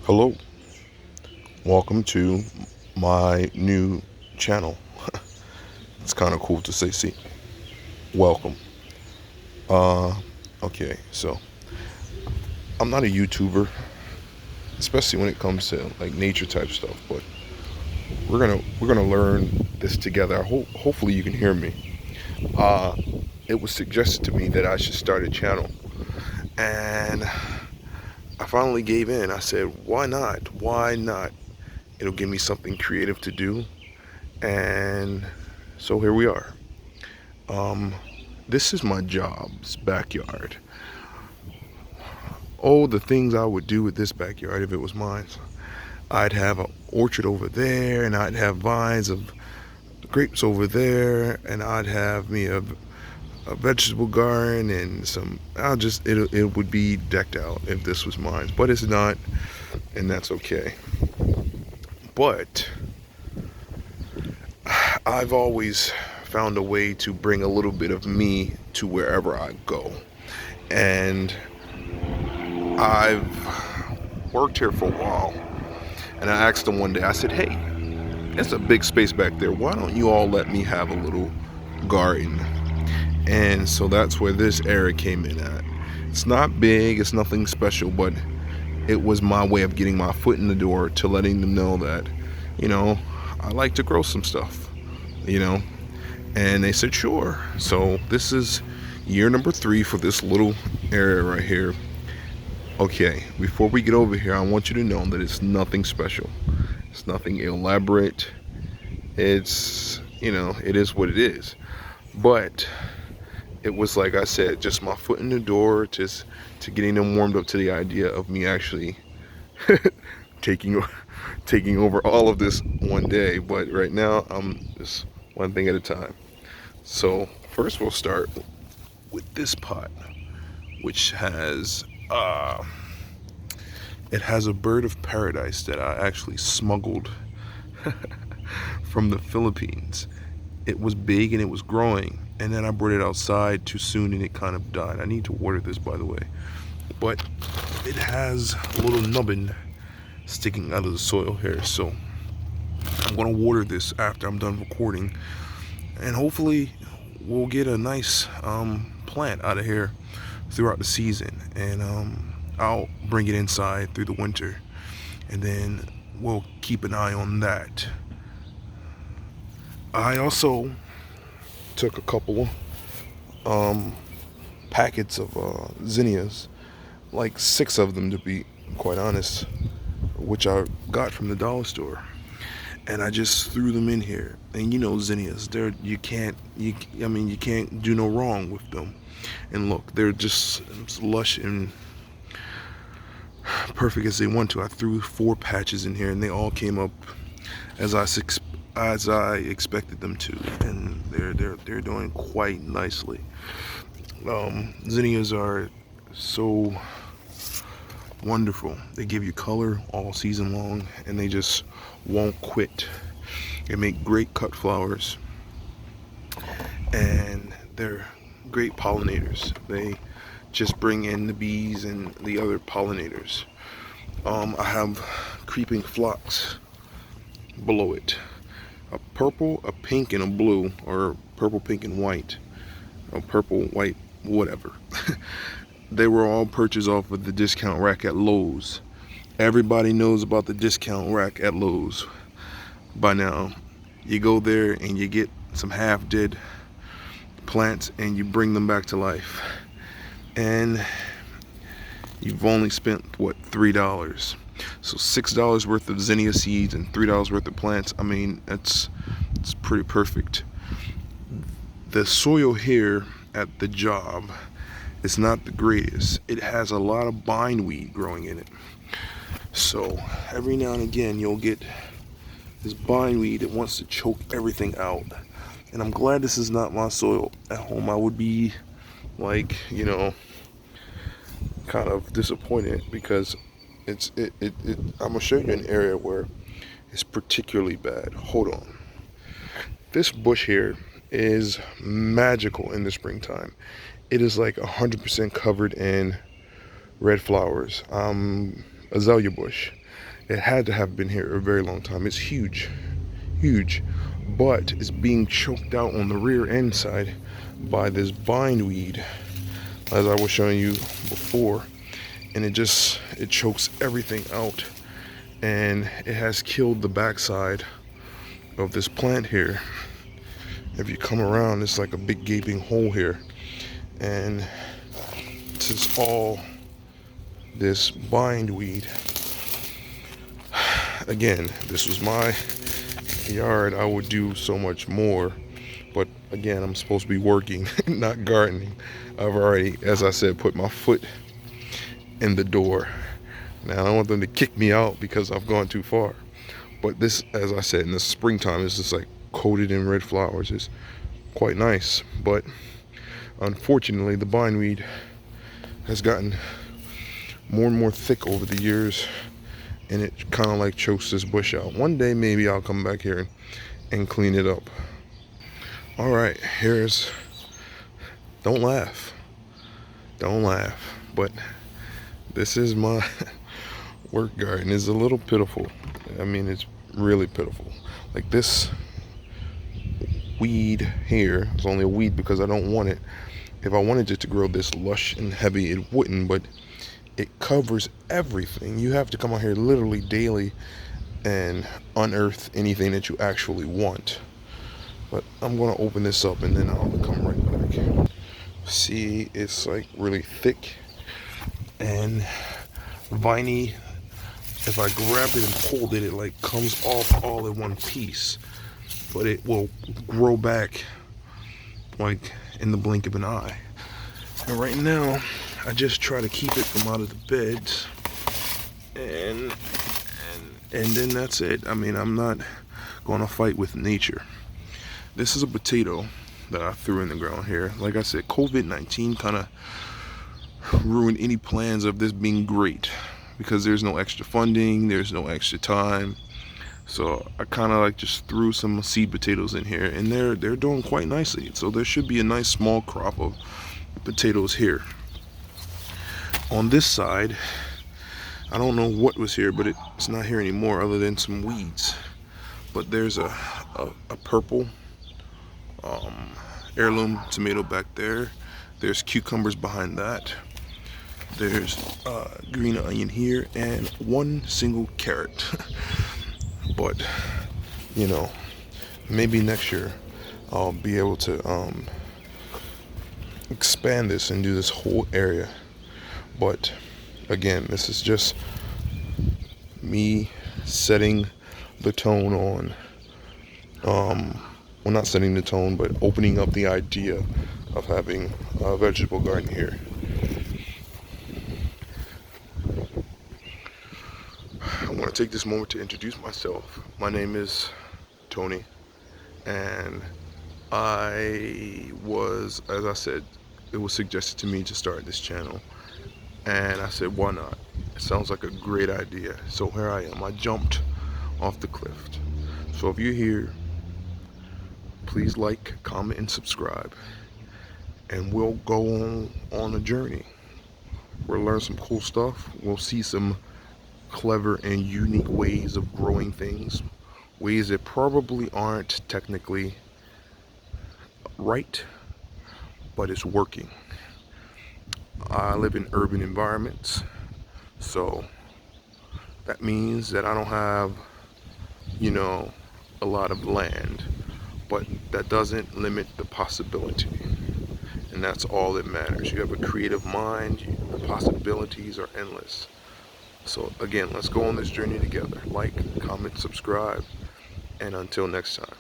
Hello, welcome to my new channel. It's kind of cool to say, see, welcome. Uh, okay, so I'm not a YouTuber, especially when it comes to like nature type stuff, but we're gonna learn this together. Hopefully you can hear me. Uh, it was suggested to me that I should start a channel, and I finally gave in. I said, why not? Why not? It'll give me something creative to do, and so here we are. Um, this is my job's backyard. Oh, the things I would do with this backyard if it was mine. I'd have an orchard over there, and I'd have vines of grapes over there, and I'd have me a vegetable garden and some. It would be decked out if this was mine, but it's not, and that's okay. But I've always found a way to bring a little bit of me to wherever I go, and I've worked here for a while, and I asked them one day, I said, hey, it's a big space back there. Why don't you all let me have a little garden? And so that's where this area came in at. It's not big, it's nothing special, but it was my way of getting my foot in the door to letting them know that, you know, I like to grow some stuff, you know. And they said, sure. So this is year number 3 for this little area right here. Okay, before we get over here, I want you to know that it's nothing special. It's nothing elaborate. It's, it is what it is. But it was, like I said, just my foot in the door, just to getting them warmed up to the idea of me actually taking taking over all of this one day. But right now, I'm just one thing at a time. So first we'll start with this pot, which has it has a bird of paradise that I actually smuggled from the Philippines. It was big and it was growing, and then I brought it outside too soon and it kind of died. I need to water this, by the way. But it has a little nubbin sticking out of the soil here, so I'm gonna water this after I'm done recording, and hopefully we'll get a nice plant out of here throughout the season, and I'll bring it inside through the winter, and then we'll keep an eye on that. I also took a couple packets of zinnias, like 6 of them to be quite honest, which I got from the dollar store, and I just threw them in here. And you know, zinnias, you can't do no wrong with them. And look, they're just as lush and perfect as they want to. I threw 4 patches in here, and they all came up as I expected them to, and they're doing quite nicely. Zinnias are so wonderful. They give you color all season long, and they just won't quit. They make great cut flowers, and they're great pollinators. They just bring in the bees and the other pollinators. I have creeping phlox below it. A purple, a pink, and a blue, or purple, pink, and white. Or purple, white, whatever. They were all purchased off of the discount rack at Lowe's. Everybody knows about the discount rack at Lowe's by now. You go there and you get some half-dead plants and you bring them back to life. And you've only spent, what, $3. So $6 worth of zinnia seeds and $3 worth of plants. I mean, it's pretty perfect. The soil here at the job is not the greatest. It has a lot of bindweed growing in it. So every now and again you'll get this bindweed that wants to choke everything out. And I'm glad this is not my soil at home. I would be like, kind of disappointed, because I'm gonna show you an area where it's particularly bad. Hold on. This bush here is magical in the springtime. It is like 100% covered in red flowers. Azalea bush. It had to have been here a very long time. It's huge, huge, but it's being choked out on the rear end side by this bindweed, as I was showing you before, and it chokes everything out, and it has killed the backside of this plant here. If you come around, it's like a big gaping hole here, and this is all this bindweed. Again, this was my yard. I would do so much more, but again, I'm supposed to be working, not gardening. I've already, as I said, put my foot in the door. Now I don't want them to kick me out because I've gone too far. But this, as I said, in the springtime, it's just like coated in red flowers. It's quite nice, but unfortunately the bindweed has gotten more and more thick over the years, and it kind of like chokes this bush out. One day maybe I'll come back here and clean it up. All right, don't laugh, but this is my work garden. It's a little pitiful. I mean, it's really pitiful. Like this weed here is only a weed because I don't want it. If I wanted it to grow this lush and heavy, it wouldn't, but it covers everything. You have to come out here literally daily and unearth anything that you actually want. But I'm gonna open this up and then I'll come right back. See, it's like really thick and viney. If I grabbed it and pulled it, it like comes off all in one piece, but it will grow back like in the blink of an eye. And right now I just try to keep it from out of the beds, and then that's it. I mean, I'm not gonna fight with nature. This is a potato that I threw in the ground here. Like I said, COVID-19 kind of ruined any plans of this being great, because there's no extra funding, there's no extra time. So I kind of like just threw some seed potatoes in here, and they're doing quite nicely. So there should be a nice small crop of potatoes here. On this side, I don't know what was here, but it's not here anymore other than some weeds. But there's a purple heirloom tomato back there. There's cucumbers behind that. There's green onion here and one single carrot. But you know, maybe next year I'll be able to expand this and do this whole area. But again, this is just me setting the tone on well, not setting the tone, but opening up the idea of having a vegetable garden here. I want to take this moment to introduce myself. My name is Tony, and I was, as I said, it was suggested to me to start this channel, and I said, why not? It sounds like a great idea. So here I am. I jumped off the cliff. So if you're here, please like, comment, and subscribe, and we'll go on a journey. We'll learn some cool stuff. We'll see some clever and unique ways of growing things, ways that probably aren't technically right, but it's working. I live in urban environments, so that means that I don't have, you know, a lot of land, but that doesn't limit the possibility, and that's all that matters. You have a creative mind, the possibilities are endless. So again, let's go on this journey together. Like, comment, subscribe, and until next time.